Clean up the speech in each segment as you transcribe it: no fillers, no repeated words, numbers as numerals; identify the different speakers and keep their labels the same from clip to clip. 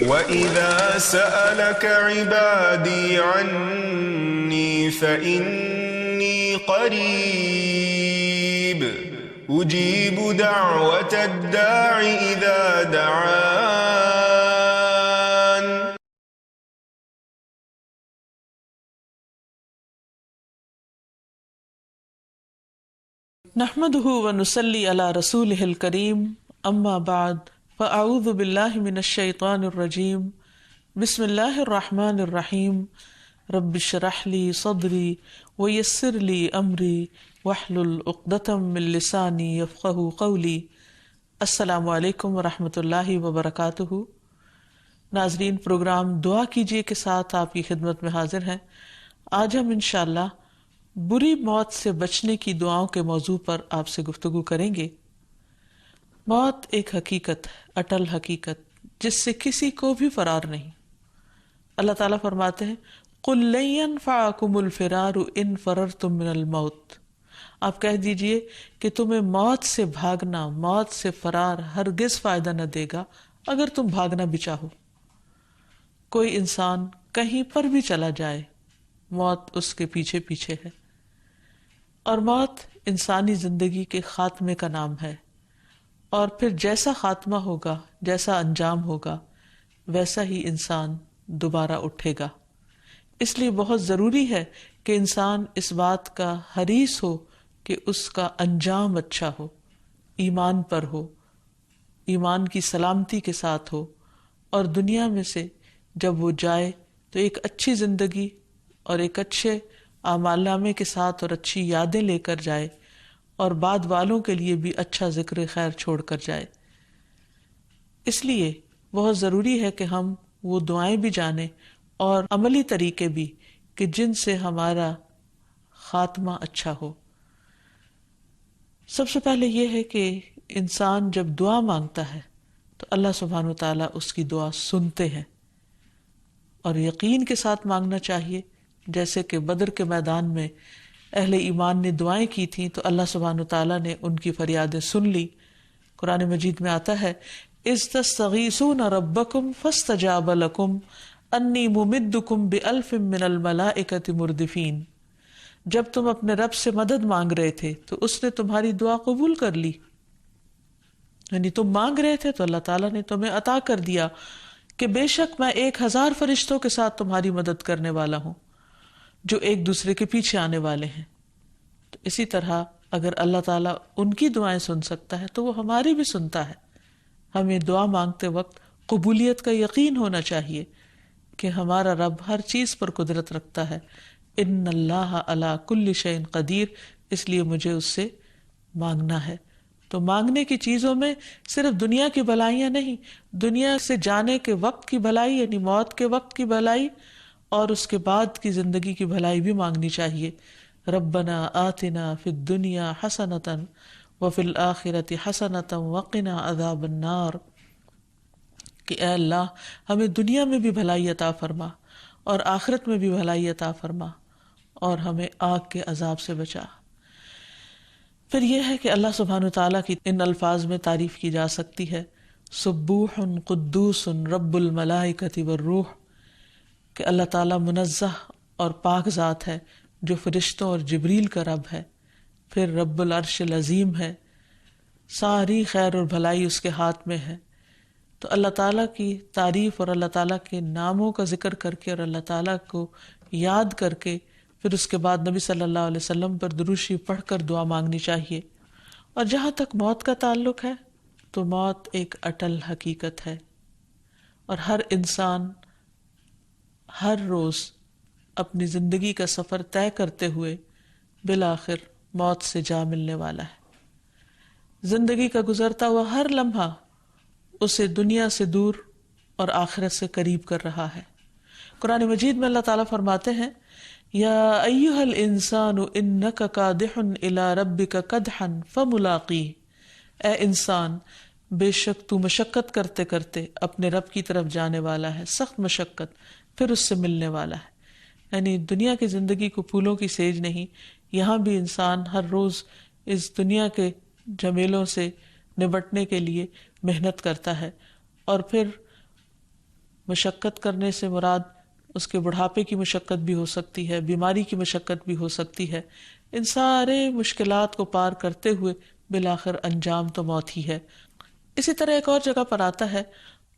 Speaker 1: وَإِذَا سَأَلَكَ عِبَادِي عَنِّي فَإِنِّي قَرِيبٌ أُجِيبُ دَعْوَةَ الدَّاعِ إِذَا دَعَانِ.
Speaker 2: نحمده ونصلي على رسوله الكريم اما بعد فاعوذ بالله من الشيطان الرجيم بسم الله الرحمن الرحيم رب اشرح لي صدري ويسر لي امري واحلل عقدة من لساني يفقهوا قولي. السلام علیکم ورحمۃ اللہ وبرکاتہ. ناظرین، پروگرام دعا کیجیے کے ساتھ آپ کی خدمت میں حاضر ہیں. آج ہم انشاءاللہ بری موت سے بچنے کی دعاؤں کے موضوع پر آپ سے گفتگو کریں گے. موت ایک حقیقت ہے، اٹل حقیقت، جس سے کسی کو بھی فرار نہیں. اللہ تعالیٰ فرماتے ہیں قُلْ لَن يَنْفَعَكُمُ الْفِرَارُ إِنْ فَرَرْتُم مِّنَ الْمَوْتِ. آپ کہہ دیجئے کہ تمہیں موت سے بھاگنا، موت سے فرار ہرگز فائدہ نہ دے گا اگر تم بھاگنا بھی چاہو. کوئی انسان کہیں پر بھی چلا جائے، موت اس کے پیچھے پیچھے ہے. اور موت انسانی زندگی کے خاتمے کا نام ہے، اور پھر جیسا خاتمہ ہوگا، جیسا انجام ہوگا، ویسا ہی انسان دوبارہ اٹھے گا. اس لیے بہت ضروری ہے کہ انسان اس بات کا حریص ہو کہ اس کا انجام اچھا ہو، ایمان پر ہو، ایمان کی سلامتی کے ساتھ ہو، اور دنیا میں سے جب وہ جائے تو ایک اچھی زندگی اور ایک اچھے اعمال نامے کے ساتھ اور اچھی یادیں لے کر جائے، اور بعد والوں کے لیے بھی اچھا ذکر خیر چھوڑ کر جائے. اس لیے بہت ضروری ہے کہ ہم وہ دعائیں بھی جانیں اور عملی طریقے بھی کہ جن سے ہمارا خاتمہ اچھا ہو. سب سے پہلے یہ ہے کہ انسان جب دعا مانگتا ہے تو اللہ سبحانہ وتعالیٰ اس کی دعا سنتے ہیں، اور یقین کے ساتھ مانگنا چاہیے. جیسے کہ بدر کے میدان میں اہل ایمان نے دعائیں کی تھیں تو اللہ سبحانہ وتعالیٰ نے ان کی فریادیں سن لی. قرآن مجید میں آتا ہے اذ تستغیثون ربکم فاستجاب لکم انی ممدکم بألف من الملائکۃ مردفین. جب تم اپنے رب سے مدد مانگ رہے تھے تو اس نے تمہاری دعا قبول کر لی. یعنی تم مانگ رہے تھے تو اللہ تعالیٰ نے تمہیں عطا کر دیا کہ بے شک میں 1000 فرشتوں کے ساتھ تمہاری مدد کرنے والا ہوں جو ایک دوسرے کے پیچھے آنے والے ہیں. تو اسی طرح اگر اللہ تعالیٰ ان کی دعائیں سن سکتا ہے تو وہ ہماری بھی سنتا ہے. ہمیں دعا مانگتے وقت قبولیت کا یقین ہونا چاہیے کہ ہمارا رب ہر چیز پر قدرت رکھتا ہے. ان اللہ علی کل شیء قدیر. اس لیے مجھے اس سے مانگنا ہے. تو مانگنے کی چیزوں میں صرف دنیا کی بھلائیاں نہیں، دنیا سے جانے کے وقت کی بھلائی یعنی موت کے وقت کی بھلائی اور اس کے بعد کی زندگی کی بھلائی بھی مانگنی چاہیے. ربنا آتنا فی الدنیا حسنۃ وفی الآخرۃ حسنۃ وقنا عذاب النار. کہ اے اللہ ہمیں دنیا میں بھی بھلائی عطا فرما اور آخرت میں بھی بھلائی عطا فرما اور ہمیں آگ کے عذاب سے بچا. پھر یہ ہے کہ اللہ سبحانہ تعالیٰ کی ان الفاظ میں تعریف کی جا سکتی ہے سبوح قدوس رب الملائکۃ والروح، کہ اللہ تعالیٰ منزہ اور پاک ذات ہے جو فرشتوں اور جبریل کا رب ہے. پھر رب العرش العظیم ہے، ساری خیر اور بھلائی اس کے ہاتھ میں ہے. تو اللہ تعالیٰ کی تعریف اور اللہ تعالیٰ کے ناموں کا ذکر کر کے اور اللہ تعالیٰ کو یاد کر کے پھر اس کے بعد نبی صلی اللہ علیہ وسلم پر درود شریف پڑھ کر دعا مانگنی چاہیے. اور جہاں تک موت کا تعلق ہے تو موت ایک اٹل حقیقت ہے، اور ہر انسان ہر روز اپنی زندگی کا سفر طے کرتے ہوئے بالآخر موت سے جا ملنے والا ہے. زندگی کا گزرتا ہوا ہر لمحہ اسے دنیا سے دور اور آخرت سے قریب کر رہا ہے. قرآن مجید میں اللہ تعالیٰ فرماتے ہیں یا ایھا الانسان انک کادح الی ربک کدحا فملاقیہ. اے انسان، بے شک تو مشقت کرتے کرتے اپنے رب کی طرف جانے والا ہے، سخت مشقت، پھر اس سے ملنے والا ہے. یعنی دنیا کی زندگی کو پھولوں کی سیج نہیں، یہاں بھی انسان ہر روز اس دنیا کے جھمیلوں سے نبٹنے کے لیے محنت کرتا ہے. اور پھر مشقت کرنے سے مراد اس کے بڑھاپے کی مشقت بھی ہو سکتی ہے، بیماری کی مشقت بھی ہو سکتی ہے. ان سارے مشکلات کو پار کرتے ہوئے بالآخر انجام تو موت ہی ہے. اسی طرح ایک اور جگہ پر آتا ہے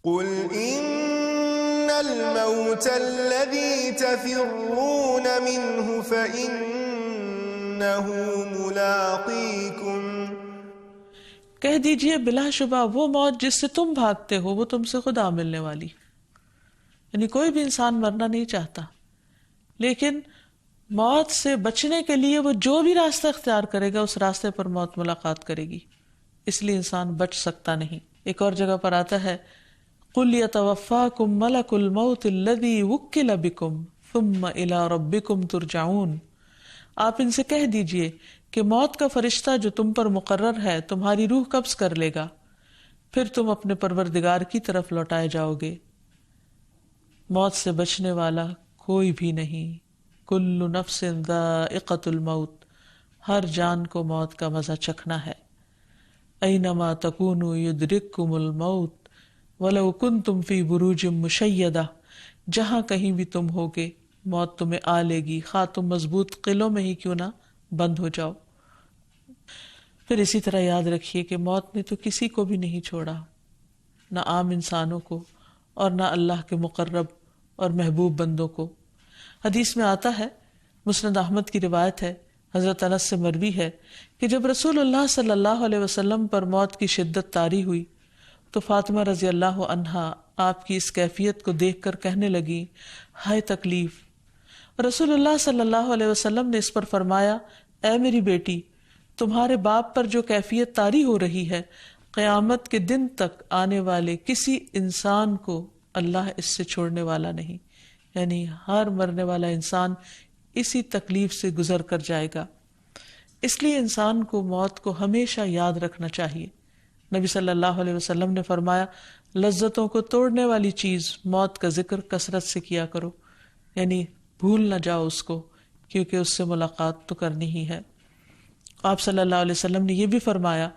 Speaker 1: قل ان الموت الذي تفرون منه فإنه ملاقيكم،
Speaker 2: کہہ دیجئے بلا شبہ وہ موت جس سے تم بھاگتے ہو وہ تم سے خود آ ملنے والی. یعنی کوئی بھی انسان مرنا نہیں چاہتا، لیکن موت سے بچنے کے لیے وہ جو بھی راستہ اختیار کرے گا اس راستے پر موت ملاقات کرے گی. اس لیے انسان بچ سکتا نہیں. ایک اور جگہ پر آتا ہے قُلْ يَتَوَفَّاكُمْ مَلَكُ الْمَوْتِ الَّذِي وُكِّلَ بِكُمْ ثُمَّ إِلَىٰ رَبِّكُمْ تُرْجَعُونَ. آپ ان سے کہہ دیجئے کہ موت کا فرشتہ جو تم پر مقرر ہے تمہاری روح قبض کر لے گا، پھر تم اپنے پروردگار کی طرف لوٹائے جاؤ گے. موت سے بچنے والا کوئی بھی نہیں. کل نفس ذائقۃ الموت، ہر جان کو موت کا مزہ چکھنا ہے. اینما تکونوا یدرککم الموت ولو کنتم فی بروج مشیدہ، جہاں کہیں بھی تم ہوگے موت تمہیں آ لے گی، خواہ تم مضبوط قلعوں میں ہی کیوں نہ بند ہو جاؤ. پھر اسی طرح یاد رکھیے کہ موت نے تو کسی کو بھی نہیں چھوڑا، نہ عام انسانوں کو اور نہ اللہ کے مقرب اور محبوب بندوں کو. حدیث میں آتا ہے، مسند احمد کی روایت ہے، حضرت انس سے مروی ہے کہ جب رسول اللہ صلی اللہ علیہ وسلم پر موت کی شدت طاری ہوئی تو فاطمہ رضی اللہ عنہا آپ کی اس کیفیت کو دیکھ کر کہنے لگی ہائے تکلیف. رسول اللہ صلی اللہ علیہ وسلم نے اس پر فرمایا اے میری بیٹی، تمہارے باپ پر جو کیفیت طاری ہو رہی ہے قیامت کے دن تک آنے والے کسی انسان کو اللہ اس سے چھوڑنے والا نہیں. یعنی ہر مرنے والا انسان اسی تکلیف سے گزر کر جائے گا. اس لیے انسان کو موت کو ہمیشہ یاد رکھنا چاہیے. نبی صلی اللہ علیہ وسلم نے فرمایا لذتوں کو توڑنے والی چیز موت کا ذکر کثرت سے کیا کرو، یعنی بھول نہ جاؤ اس کو، کیونکہ اس سے ملاقات تو کرنی ہی ہے. آپ صلی اللہ علیہ وسلم نے یہ بھی فرمایا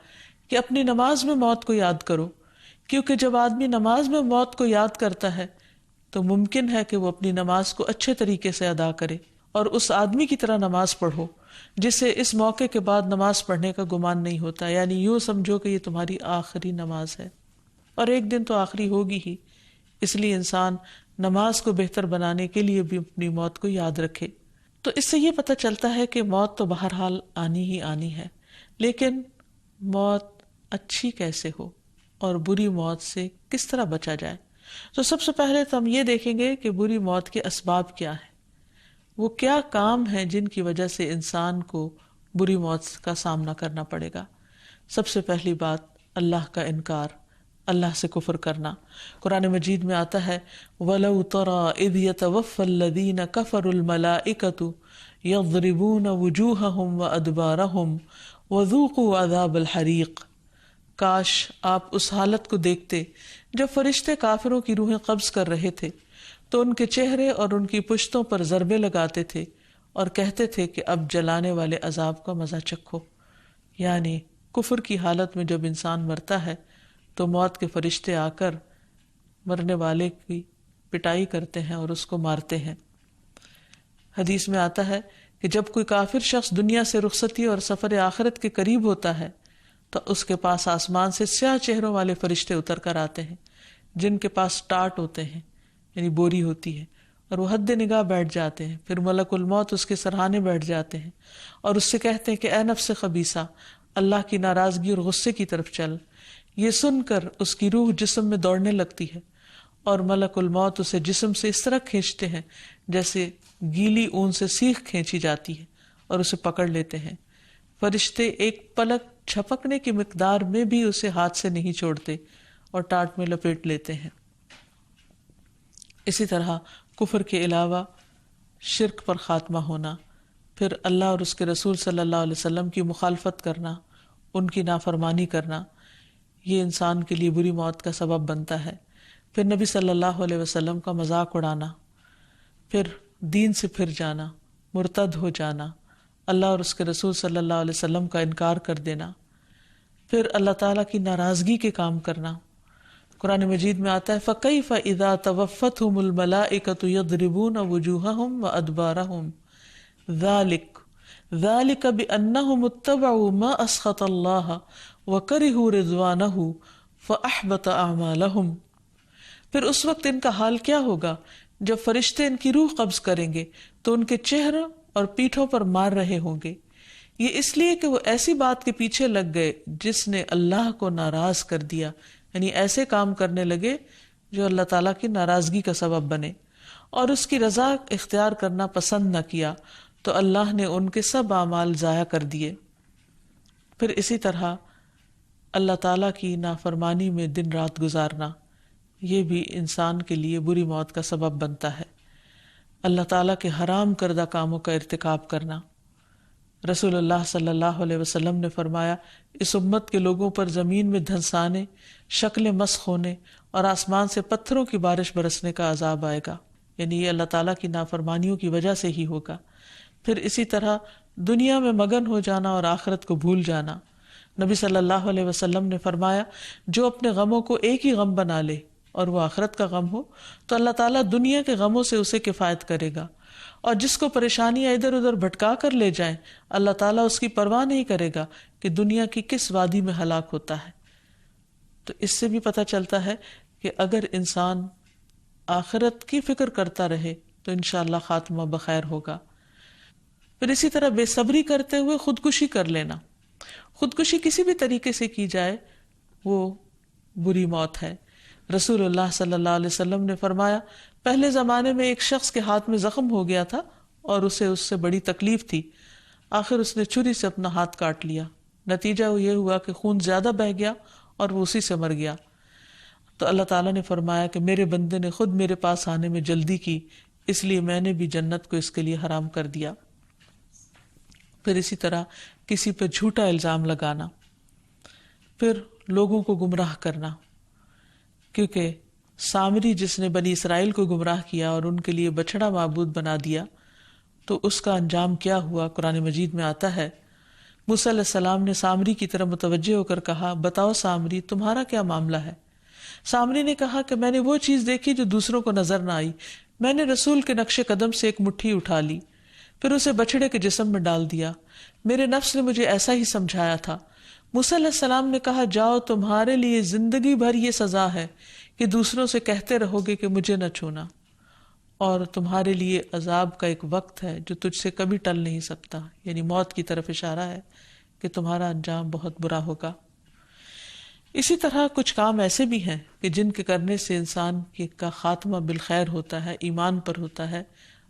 Speaker 2: کہ اپنی نماز میں موت کو یاد کرو، کیونکہ جب آدمی نماز میں موت کو یاد کرتا ہے تو ممکن ہے کہ وہ اپنی نماز کو اچھے طریقے سے ادا کرے اور اس آدمی کی طرح نماز پڑھو جسے اس موقع کے بعد نماز پڑھنے کا گمان نہیں ہوتا. یعنی یوں سمجھو کہ یہ تمہاری آخری نماز ہے، اور ایک دن تو آخری ہوگی ہی. اس لیے انسان نماز کو بہتر بنانے کے لیے بھی اپنی موت کو یاد رکھے. تو اس سے یہ پتہ چلتا ہے کہ موت تو بہرحال آنی ہی آنی ہے، لیکن موت اچھی کیسے ہو اور بری موت سے کس طرح بچا جائے. تو سب سے پہلے تو ہم یہ دیکھیں گے کہ بری موت کے اسباب کیا ہیں، وہ کیا کام ہیں جن کی وجہ سے انسان کو بری موت کا سامنا کرنا پڑے گا. سب سے پہلی بات اللہ کا انکار، اللہ سے کفر کرنا. قرآن مجید میں آتا ہے وَلَوْ تَرَى إِذْ يَتَوَفَّى الَّذِينَ كَفَرُوا الْمَلَائِكَةُ يَضْرِبُونَ وُجُوهَهُمْ وَأَدْبَارَهُمْ وَذُوقُوا عَذَابَ الْحَرِيقِ. کاش آپ اس حالت کو دیکھتے جب فرشتے کافروں کی روحیں قبض کر رہے تھے تو ان کے چہرے اور ان کی پشتوں پر ضربے لگاتے تھے اور کہتے تھے کہ اب جلانے والے عذاب کا مزہ چکھو. یعنی کفر کی حالت میں جب انسان مرتا ہے تو موت کے فرشتے آ کر مرنے والے کی پٹائی کرتے ہیں اور اس کو مارتے ہیں. حدیث میں آتا ہے کہ جب کوئی کافر شخص دنیا سے رخصتی اور سفر آخرت کے قریب ہوتا ہے تو اس کے پاس آسمان سے سیاہ چہروں والے فرشتے اتر کر آتے ہیں جن کے پاس ٹاٹ ہوتے ہیں، یعنی بوری ہوتی ہے، اور وہ حد نگاہ بیٹھ جاتے ہیں. پھر ملک الموت اس کے سرہانے بیٹھ جاتے ہیں اور اس سے کہتے ہیں کہ اے نفس خبیثہ، اللہ کی ناراضگی اور غصے کی طرف چل. یہ سن کر اس کی روح جسم میں دوڑنے لگتی ہے اور ملک الموت اسے جسم سے اس طرح کھینچتے ہیں جیسے گیلی اون سے سیخ کھینچی جاتی ہے اور اسے پکڑ لیتے ہیں. فرشتے ایک پلک جھپکنے کی مقدار میں بھی اسے ہاتھ سے نہیں چھوڑتے اور ٹاٹ میں لپیٹ لیتے ہیں. اسی طرح کفر کے علاوہ شرک پر خاتمہ ہونا، پھر اللہ اور اس کے رسول صلی اللہ علیہ وسلم کی مخالفت کرنا، ان کی نافرمانی کرنا، یہ انسان کے لیے بری موت کا سبب بنتا ہے. پھر نبی صلی اللہ علیہ وسلم کا مذاق اڑانا، پھر دین سے پھر جانا، مرتد ہو جانا، اللہ اور اس کے رسول صلی اللہ علیہ وسلم کا انکار کر دینا، پھر اللہ تعالیٰ کی ناراضگی کے کام کرنا. قرآن مجید میں آتا ہے فَكَيْفَ إِذَا تَوَفَّتْهُمُ الْمَلَائِكَةُ يَضْرِبُونَ وُجُوهَهُمْ وَأَدْبَارَهُمْ ذَلِكَ بِأَنَّهُمُ اتَّبَعُوا مَا أَسْخَطَ اللَّهَ وَكَرِهُوا رِضْوَانَهُ فَأَحْبَطَ أَعْمَالَهُمْ. پھر اس وقت ان کا حال کیا ہوگا جب فرشتے ان کی روح قبض کریں گے تو ان کے چہروں اور پیٹھوں پر مار رہے ہوں گے. یہ اس لیے کہ وہ ایسی بات کے پیچھے لگ گئے جس نے اللہ کو ناراض کر دیا، یعنی ایسے کام کرنے لگے جو اللہ تعالیٰ کی ناراضگی کا سبب بنے، اور اس کی رضا اختیار کرنا پسند نہ کیا تو اللہ نے ان کے سب اعمال ضائع کر دیے. پھر اسی طرح اللہ تعالیٰ کی نافرمانی میں دن رات گزارنا، یہ بھی انسان کے لیے بری موت کا سبب بنتا ہے. اللہ تعالیٰ کے حرام کردہ کاموں کا ارتکاب کرنا. رسول اللہ صلی اللہ علیہ وسلم نے فرمایا اس امت کے لوگوں پر زمین میں دھنسانے، شکلیں مسخ ہونے اور آسمان سے پتھروں کی بارش برسنے کا عذاب آئے گا، یعنی یہ اللہ تعالیٰ کی نافرمانیوں کی وجہ سے ہی ہوگا. پھر اسی طرح دنیا میں مگن ہو جانا اور آخرت کو بھول جانا. نبی صلی اللہ علیہ وسلم نے فرمایا جو اپنے غموں کو ایک ہی غم بنا لے اور وہ آخرت کا غم ہو تو اللہ تعالیٰ دنیا کے غموں سے اسے کفایت کرے گا، اور جس کو پریشانیاں ادھر ادھر بھٹکا کر لے جائیں اللہ تعالیٰ اس کی پرواہ نہیں کرے گا کہ دنیا کی کس وادی میں ہلاک ہوتا ہے. تو اس سے بھی پتہ چلتا ہے کہ اگر انسان آخرت کی فکر کرتا رہے تو انشاءاللہ خاتمہ بخیر ہوگا. پھر اسی طرح بے صبری کرتے ہوئے خودکشی کر لینا. خودکشی کسی بھی طریقے سے کی جائے وہ بری موت ہے. رسول اللہ صلی اللہ علیہ وسلم نے فرمایا پہلے زمانے میں ایک شخص کے ہاتھ میں زخم ہو گیا تھا اور اسے اس سے بڑی تکلیف تھی، آخر اس نے چھری سے اپنا ہاتھ کاٹ لیا. نتیجہ یہ ہوا کہ خون زیادہ بہہ گیا اور وہ اسی سے مر گیا. تو اللہ تعالیٰ نے فرمایا کہ میرے بندے نے خود میرے پاس آنے میں جلدی کی، اس لیے میں نے بھی جنت کو اس کے لیے حرام کر دیا. پھر اسی طرح کسی پہ جھوٹا الزام لگانا، پھر لوگوں کو گمراہ کرنا، کیونکہ سامری جس نے بنی اسرائیل کو گمراہ کیا اور ان کے لیے بچڑا معبود بنا دیا تو اس کا انجام کیا ہوا قرآن مجید میں آتا ہے. موسیٰ علیہ السلام نے سامری کی طرف متوجہ ہو کر کہا بتاؤ سامری تمہارا کیا معاملہ ہے؟ سامری نے کہا کہ میں نے وہ چیز دیکھی جو دوسروں کو نظر نہ آئی، میں نے رسول کے نقش قدم سے ایک مٹھی اٹھا لی، پھر اسے بچڑے کے جسم میں ڈال دیا، میرے نفس نے مجھے ایسا ہی سمجھایا تھا. موسیٰ علیہ السلام نے کہا جاؤ تمہارے لیے زندگی بھر یہ سزا ہے کہ دوسروں سے کہتے رہو گے کہ مجھے نہ چھونا، اور تمہارے لیے عذاب کا ایک وقت ہے جو تجھ سے کبھی ٹل نہیں سکتا، یعنی موت کی طرف اشارہ ہے کہ تمہارا انجام بہت برا ہوگا. اسی طرح کچھ کام ایسے بھی ہیں کہ جن کے کرنے سے انسان کا خاتمہ بالخیر ہوتا ہے، ایمان پر ہوتا ہے،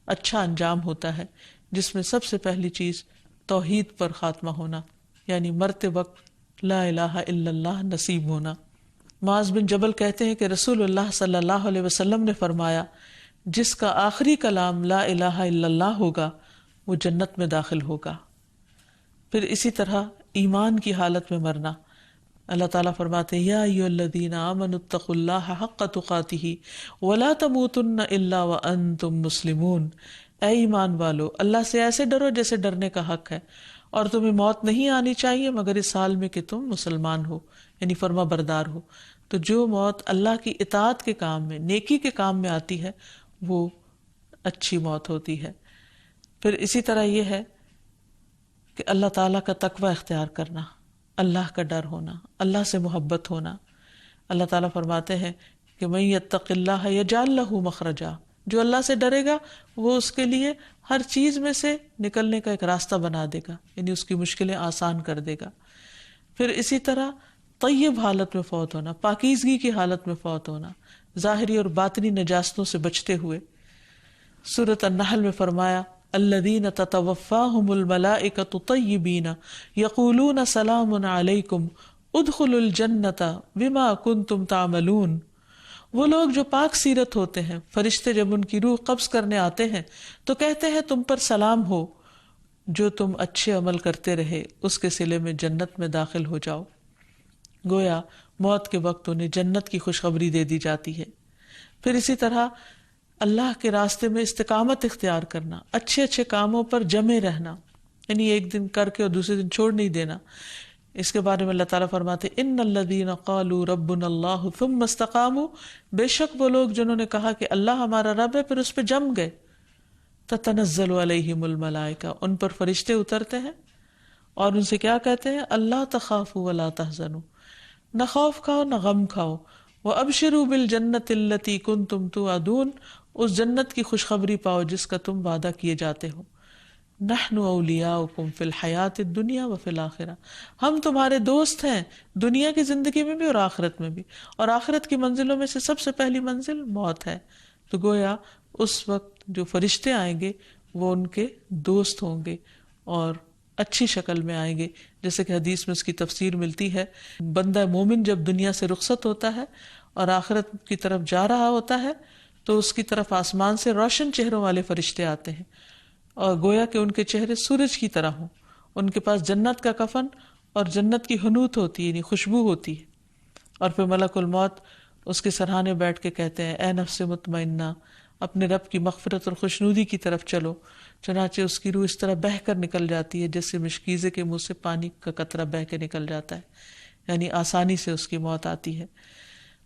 Speaker 2: اچھا انجام ہوتا ہے، جس میں سب سے پہلی چیز توحید پر خاتمہ ہونا، یعنی مرتے وقت لا الہ الا اللہ نصیب ہونا. معاذ بن جبل کہتے ہیں کہ رسول اللہ صلی اللہ علیہ وسلم نے فرمایا جس کا آخری کلام لا الہ الا اللہ ہوگا وہ جنت میں داخل ہوگا. پھر اسی طرح ایمان کی حالت میں مرنا. اللہ تعالیٰ فرماتے ہیں یا ایھا الذین آمنوا اتقوا اللہ حق تقاتہ ولا تموتن الا وانتم مسلمون. اے ایمان والو اللہ سے ایسے ڈرو جیسے ڈرنے کا حق ہے، اور تمہیں موت نہیں آنی چاہیے مگر اس حال میں کہ تم مسلمان ہو، یعنی فرما بردار ہو. تو جو موت اللہ کی اطاعت کے کام میں، نیکی کے کام میں آتی ہے وہ اچھی موت ہوتی ہے. پھر اسی طرح یہ ہے کہ اللہ تعالیٰ کا تقوی اختیار کرنا، اللہ کا ڈر ہونا، اللہ سے محبت ہونا. اللہ تعالیٰ فرماتے ہیں کہ من یتق اللہ یجعل لہ مخرجا، جو اللہ سے ڈرے گا وہ اس کے لیے ہر چیز میں سے نکلنے کا ایک راستہ بنا دے گا، یعنی اس کی مشکلیں آسان کر دے گا. پھر اسی طرح طیب حالت میں فوت ہونا، پاکیزگی کی حالت میں فوت ہونا، ظاہری اور باطنی نجاستوں سے بچتے ہوئے. سورۃ النحل میں فرمایا الذین تتوفاہم الملائکۃ طیبین یقولون سلام علیکم ادخلوا الجنۃ بما کنتم تعملون. وہ لوگ جو پاک سیرت ہوتے ہیں، فرشتے جب ان کی روح قبض کرنے آتے ہیں تو کہتے ہیں تم پر سلام ہو، جو تم اچھے عمل کرتے رہے اس کے صلے میں جنت میں داخل ہو جاؤ. گویا موت کے وقت انہیں جنت کی خوشخبری دے دی جاتی ہے. پھر اسی طرح اللہ کے راستے میں استقامت اختیار کرنا، اچھے اچھے کاموں پر جمے رہنا، یعنی ایک دن کر کے اور دوسرے دن چھوڑ نہیں دینا. اس کے بارے میں اللہ تعالیٰ فرماتے ان الذین قالوا ربنا اللہ ثم استقاموا، بے شک وہ لوگ جنہوں نے کہا کہ اللہ ہمارا رب ہے پھر اس پہ جم گئے، تتنزل علیہم الملائکہ، ان پر فرشتے اترتے ہیں اور ان سے کیا کہتے ہیں، اللہ تخافوا ولا تحزنوا، نہ خوف کھاؤ نہ غم کھاؤ، وابشروا بالجنۃ التی کنتم توعدون، اس جنت کی خوشخبری پاؤ جس کا تم وعدہ کیے جاتے ہو، نحن اولیاؤکم فی الحیات الدنیا وفی الآخرہ، ہم تمہارے دوست ہیں دنیا کی زندگی میں بھی اور آخرت میں بھی، اور آخرت کی منزلوں میں سے سب سے پہلی منزل موت ہے۔ تو گویا اس وقت جو فرشتے آئیں گے وہ ان کے دوست ہوں گے اور اچھی شکل میں آئیں گے، جیسے کہ حدیث میں اس کی تفسیر ملتی ہے، بندہ مومن جب دنیا سے رخصت ہوتا ہے اور آخرت کی طرف جا رہا ہوتا ہے تو اس کی طرف آسمان سے روشن چہروں والے فرشتے آتے ہیں، اور گویا کہ ان کے چہرے سورج کی طرح ہوں، ان کے پاس جنت کا کفن اور جنت کی حنوت ہوتی ہے، یعنی خوشبو ہوتی ہے، اور پھر ملک الموت اس کے سرہانے بیٹھ کے کہتے ہیں اے نفس مطمئنہ، اپنے رب کی مغفرت اور خوشنودی کی طرف چلو، چنانچہ اس کی روح اس طرح بہہ کر نکل جاتی ہے جیسے مشکیزے کے منہ سے پانی کا قطرہ بہہ کے نکل جاتا ہے، یعنی آسانی سے اس کی موت آتی ہے۔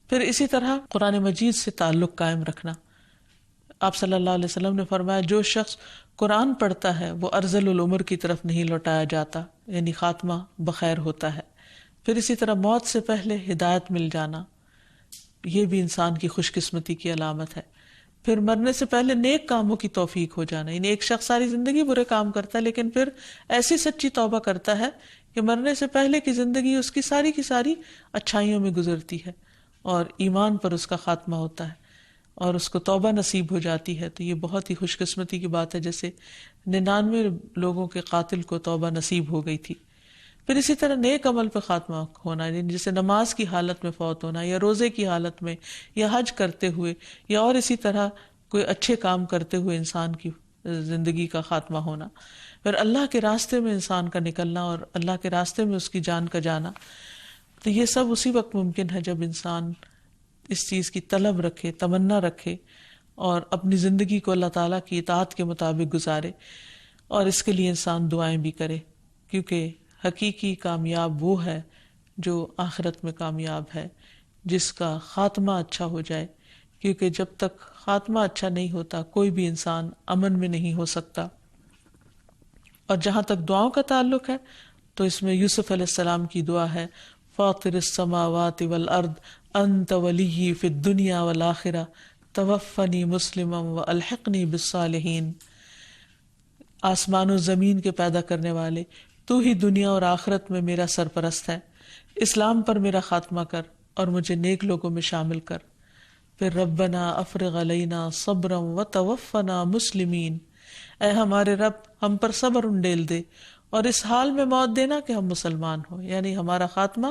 Speaker 2: پھر اسی طرح قرآن مجید سے تعلق قائم رکھنا، آپ صلی اللہ علیہ وسلم نے فرمایا جو شخص قرآن پڑھتا ہے وہ ارذل العمر کی طرف نہیں لوٹایا جاتا، یعنی خاتمہ بخیر ہوتا ہے۔ پھر اسی طرح موت سے پہلے ہدایت مل جانا، یہ بھی انسان کی خوش قسمتی کی علامت ہے۔ پھر مرنے سے پہلے نیک کاموں کی توفیق ہو جانا، یعنی ایک شخص ساری زندگی برے کام کرتا ہے لیکن پھر ایسی سچی توبہ کرتا ہے کہ مرنے سے پہلے کی زندگی اس کی ساری اچھائیوں میں گزرتی ہے اور ایمان پر اس کا خاتمہ ہوتا ہے اور اس کو توبہ نصیب ہو جاتی ہے۔ تو یہ بہت ہی خوش قسمتی کی بات ہے، جیسے 99 لوگوں کے قاتل کو توبہ نصیب ہو گئی تھی۔ پھر اسی طرح نیک عمل پہ خاتمہ ہونا، جیسے نماز کی حالت میں فوت ہونا یا روزے کی حالت میں یا حج کرتے ہوئے یا اور اسی طرح کوئی اچھے کام کرتے ہوئے انسان کی زندگی کا خاتمہ ہونا۔ پھر اللہ کے راستے میں انسان کا نکلنا اور اللہ کے راستے میں اس کی جان کا جانا، تو یہ سب اسی وقت ممکن ہے جب انسان اس چیز کی طلب رکھے، تمنا رکھے اور اپنی زندگی کو اللہ تعالیٰ کی اطاعت کے مطابق گزارے، اور اس کے لیے انسان دعائیں بھی کرے، کیونکہ حقیقی کامیاب وہ ہے جو آخرت میں کامیاب ہے، جس کا خاتمہ اچھا ہو جائے، کیونکہ جب تک خاتمہ اچھا نہیں ہوتا کوئی بھی انسان امن میں نہیں ہو سکتا۔ اور جہاں تک دعاؤں کا تعلق ہے تو اس میں یوسف علیہ السلام کی دعا ہے فاطر السماوات والارض انت ولی فی الدنیا والآخرہ توفنی مسلما والحقنی بالصالحین، آسمان و زمین کے پیدا کرنے والے تو ہی دنیا اور آخرت میں میرا سرپرست ہے، اسلام پر میرا خاتمہ کر اور مجھے نیک لوگوں میں شامل کر۔ پھر ربنا افرغ علینا صبرا وتوفنا مسلمین، اے ہمارے رب ہم پر صبر انڈیل دے اور اس حال میں موت دینا کہ ہم مسلمان ہوں، یعنی ہمارا خاتمہ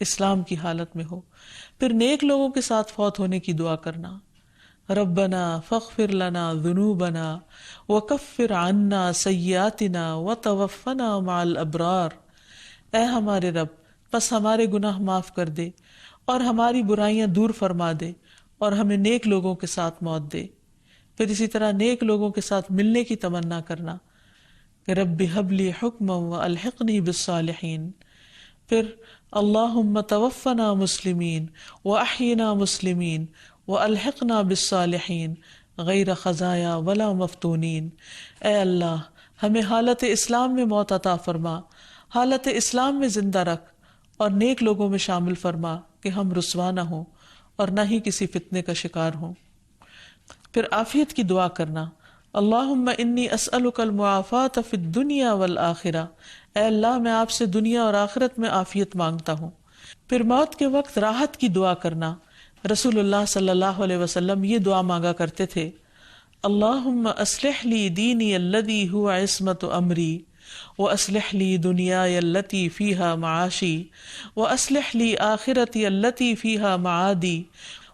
Speaker 2: اسلام کی حالت میں ہو۔ پھر نیک لوگوں کے ساتھ فوت ہونے کی دعا کرنا، ربنا فاغفر لنا ذنوبنا وکفر عنا سیئاتنا وتوفنا مع الابرار، اے ہمارے رب بس ہمارے گناہ معاف کر دے اور ہماری برائیاں دور فرما دے اور ہمیں نیک لوگوں کے ساتھ موت دے۔ پھر اسی طرح نیک لوگوں کے ساتھ ملنے کی تمنا کرنا کہ رب ہب لی حکما والحقنی بالصالحین۔ پھر اللہم توفنا مسلمین واحینا مسلمین والحقنا بالصالحین غیر خزایا ولا مفتونین، اے اللہ ہمیں حالت اسلام میں موت عطا فرما، حالت اسلام میں زندہ رکھ اور نیک لوگوں میں شامل فرما کہ ہم رسوا نہ ہوں اور نہ ہی کسی فتنے کا شکار ہوں۔ پھر عافیت کی دعا کرنا، اللہم انی اسألک المعافات فی الدنیا والآخرہ، اے اللہ میں آپ سے دنیا اور آخرت میں عافیت مانگتا ہوں۔ پھر موت کے وقت راحت کی دعا کرنا، رسول اللہ صلی اللہ علیہ وسلم یہ دعا مانگا کرتے تھے، اللہم اصلح لی دینی الذی هو عصمت امری واصلح لی دنیای التی فیہا معاشی واصلح لی آخرتی التی فیہا معادی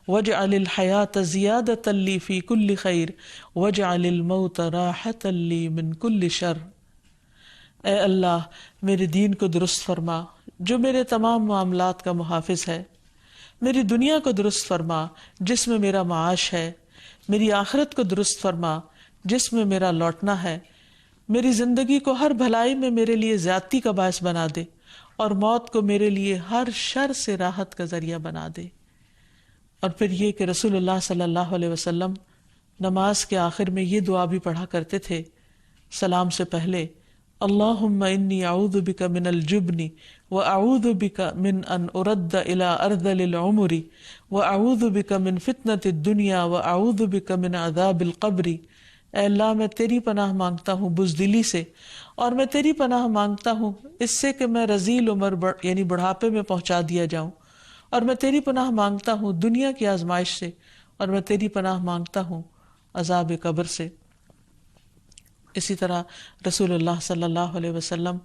Speaker 2: واجعل الحیاۃ زیادۃ لی فی کل خیر واجعل الموت راحۃ لی من کل شر، اے اللہ میرے دین کو درست فرما جو میرے تمام معاملات کا محافظ ہے، میری دنیا کو درست فرما جس میں میرا معاش ہے، میری آخرت کو درست فرما جس میں میرا لوٹنا ہے، میری زندگی کو ہر بھلائی میں میرے لیے زیادتی کا باعث بنا دے اور موت کو میرے لیے ہر شر سے راحت کا ذریعہ بنا دے۔ اور پھر یہ کہ رسول اللہ صلی اللہ علیہ وسلم نماز کے آخر میں یہ دعا بھی پڑھا کرتے تھے سلام سے پہلے، اللہم انی اعوذ بک من الجبن واعوذ بک من ان ارد الی ارذل العمر واعوذ بک من فتنۃ الدنیا واعوذ بک من عذاب القبر۔ اے اللہ میں تیری پناہ مانگتا ہوں بزدلی سے، اور میں تیری پناہ مانگتا ہوں اس سے کہ میں رذیل عمر یعنی بڑھاپے میں پہنچا دیا جاؤں، اور میں تیری پناہ مانگتا ہوں دنیا کی آزمائش سے، اور میں تیری پناہ مانگتا ہوں عذاب قبر سے۔ اسی طرح رسول اللہ صلی اللہ علیہ وسلم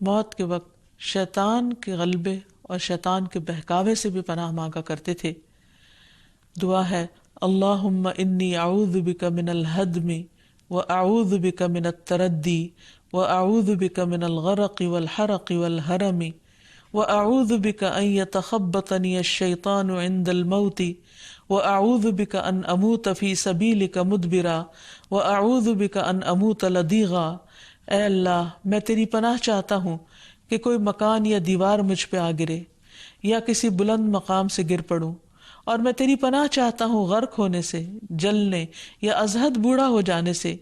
Speaker 2: موت کے وقت شیطان کے غلبے اور شیطان کے بہکاوے سے بھی پناہ مانگا کرتے تھے۔ دعا ہے، اللہم انی اعوذ بک من الہدم واعوذ بک من التردی واعوذ بک من الغرق والحرق والہرم واعوذ بک ان یتخبطنی الشیطان عند الموت واعوذ بک ان اموت فی سبیلک مدبرا واعوذ بک ان اموت لدیغا۔ اے اللہ میں تیری پناہ چاہتا ہوں کہ کوئی مکان یا دیوار مجھ پہ آ گرے یا کسی بلند مقام سے گر پڑوں، اور میں تیری پناہ چاہتا ہوں غرق ہونے سے، جلنے یا ازہد بوڑھا ہو جانے سے۔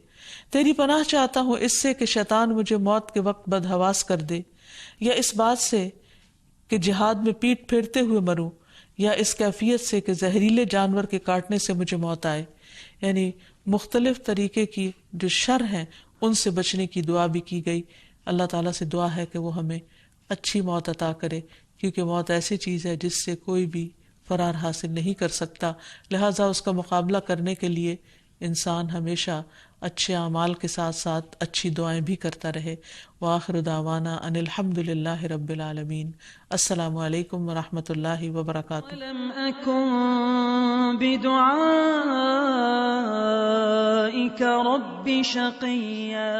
Speaker 2: تیری پناہ چاہتا ہوں اس سے کہ شیطان مجھے موت کے وقت بدحواس کر دے، یا اس بات سے کہ جہاد میں پیٹھ پھیرتے ہوئے مروں، یا اس کیفیت سے کہ زہریلے جانور کے کاٹنے سے مجھے موت آئے۔ یعنی مختلف طریقے کی جو شر ہیں ان سے بچنے کی دعا بھی کی گئی۔ اللہ تعالیٰ سے دعا ہے کہ وہ ہمیں اچھی موت عطا کرے، کیونکہ موت ایسی چیز ہے جس سے کوئی بھی فرار حاصل نہیں کر سکتا، لہٰذا اس کا مقابلہ کرنے کے لیے انسان ہمیشہ اچھے اعمال کے ساتھ ساتھ اچھی دعائیں بھی کرتا رہے۔ وآخر دعوانا ان الحمد للہ رب العالمین۔ السلام علیکم ورحمۃ اللہ وبرکاتہ۔
Speaker 3: ولم أكن بدعائك رب شقيا۔